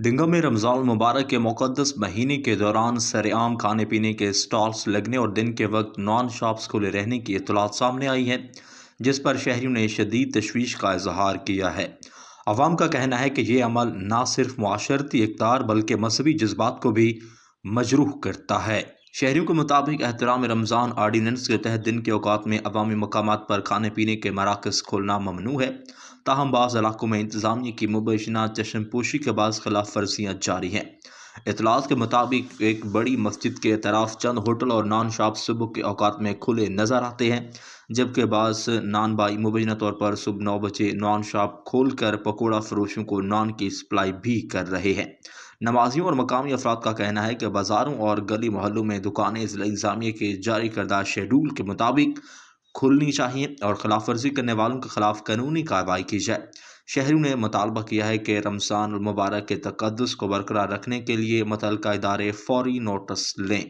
डिंगा में रमज़ान मुबारक के मुक़द्दस महीने के दौरान सरेआम खाने पीने के स्टॉल्स लगने और दिन के वक्त नॉन शॉप्स खुले रहने की इत्तलात सामने आई है, जिस पर शहरियों ने शदीद तशवीश का इजहार किया है। अवाम का कहना है कि ये अमल न सिर्फ मुआशरती इक़्तिदार बल्कि मजहबी जज्बात को भी मजरूह करता है। शहरियों के मुताबिक एहतराम रमज़ान आर्डीनेंस के तहत दिन के औकात में अवामी मकामात पर खाने पीने के मराकज़ खोलना ममनू है। ताहम बाज़ इलाकों में इंतज़ामिया की मुबैना चश्मपोशी के बाद खिलाफ वर्जियाँ जारी हैं। इतलात के मुताबिक एक बड़ी मस्जिद के तरफ चंद होटल और नान शॉप सुबह के औकात में खुले नज़र आते हैं, जबकि बाज़ नान बाई मुबैना तौर पर सुबह 9 बजे नान शॉप खोल कर पकौड़ा फरोशों को नान की सप्लाई भी कर रहे हैं। नमाजियों और मकामी अफराद का कहना है कि बाज़ारों और गली मोहल्लों में दुकानें ज़िला इंतज़ामिया के जारी करदा शेड्यूल के मुताबिक खुलनी चाहिए और खिलाफ वर्जी करने वालों के खिलाफ कानूनी कार्रवाई की जाए। शहरियों ने मुतालबा किया है कि रमज़ान मुबारक के तक़द्दुस को बरकरार रखने के लिए मुतल्लिका इदारे फौरी नोटिस लें।